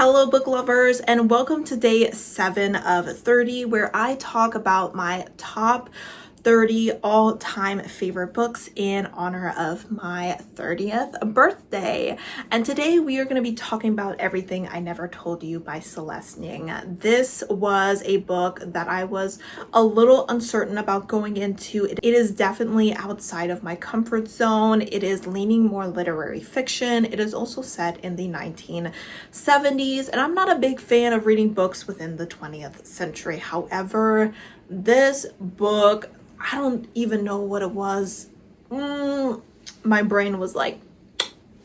Hello book lovers, and welcome to day 7 of 30, where I talk about my top 30 all-time favorite books in honor of my 30th birthday. And today we are going to be talking about Everything I Never Told You by Celeste Ning. This was a book that I was a little uncertain about going into. It is definitely outside of my comfort zone. It is leaning more literary fiction. It is also set in the 1970s, and I'm not a big fan of reading books within the 20th century. However, this book, I don't even know what it was. My brain was like,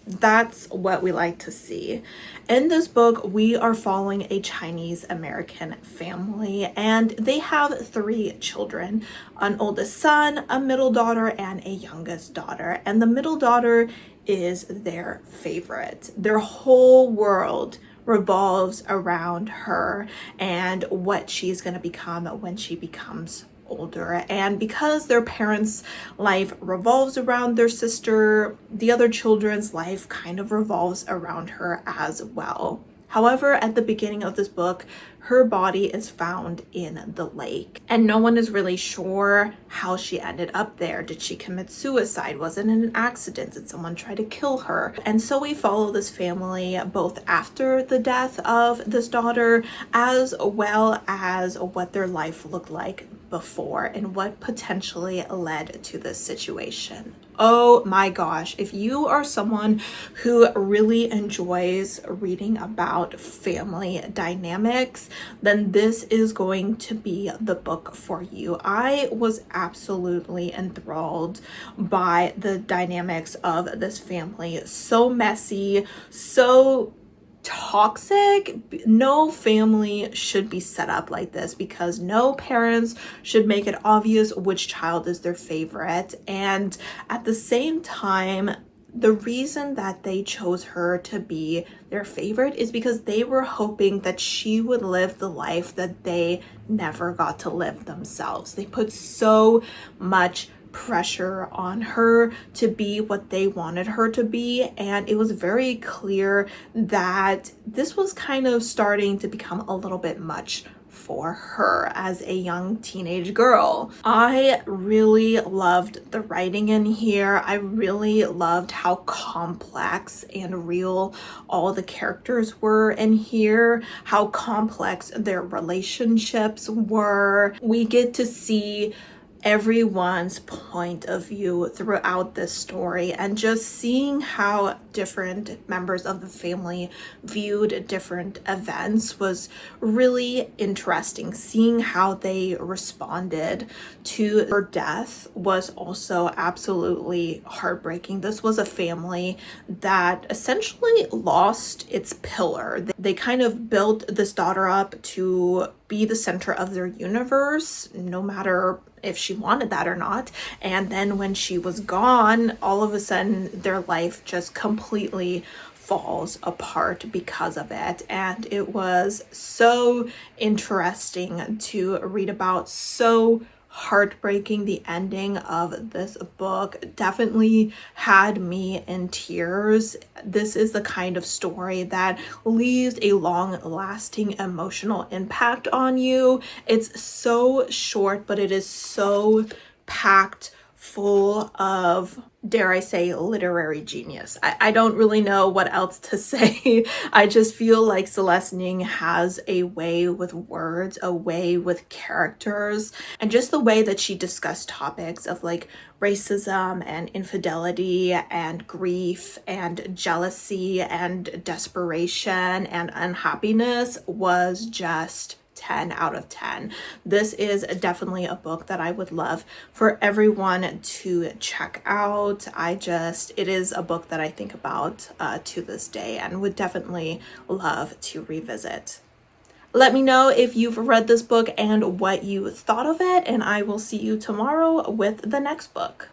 that's what we like to see. In this book, we are following a Chinese American family, and they have 3 children, an oldest son, a middle daughter, and a youngest daughter. And the middle daughter is their favorite. Their whole world revolves around her and what she's going to become when she becomes older. And because their parents' life revolves around their sister, the other children's life kind of revolves around her as well. However, at the beginning of this book, her body is found in the lake, and no one is really sure how she ended up there. Did she commit suicide? Was it an accident? Did someone try to kill her? And so we follow this family both after the death of this daughter, as well as what their life looked like before and what potentially led to this situation. Oh my gosh, if you are someone who really enjoys reading about family dynamics, then this is going to be the book for you. I was absolutely enthralled by the dynamics of this family. So messy, so toxic. No family should be set up like this, because no parents should make it obvious which child is their favorite. And at the same time, the reason that they chose her to be their favorite is because they were hoping that she would live the life that they never got to live themselves. They put so much pressure on her to be what they wanted her to be, and it was very clear that this was kind of starting to become a little bit much for her as a young teenage girl. I really loved the writing in here. I really loved how complex and real all the characters were in here, how complex their relationships were. We get to see everyone's point of view throughout this story, and just seeing how different members of the family viewed different events was really interesting. Seeing how they responded to her death was also absolutely heartbreaking. This was a family that essentially lost its pillar. They kind of built this daughter up to be the center of their universe, no matter if she wanted that or not. And then when she was gone, all of a sudden their life just completely falls apart because of it. And it was so interesting to read about, so heartbreaking. The ending of this book definitely had me in tears. This is the kind of story that leaves a long-lasting emotional impact on you. It's so short, but it is so packed full of, dare I say, literary genius. I don't really know what else to say. I just feel like Celeste Ning has a way with words, a way with characters, and just the way that she discussed topics of like racism and infidelity and grief and jealousy and desperation and unhappiness was just 10 out of 10. This is definitely a book that I would love for everyone to check out. It is a book that I think about to this day and would definitely love to revisit. Let me know if you've read this book and what you thought of it, and I will see you tomorrow with the next book.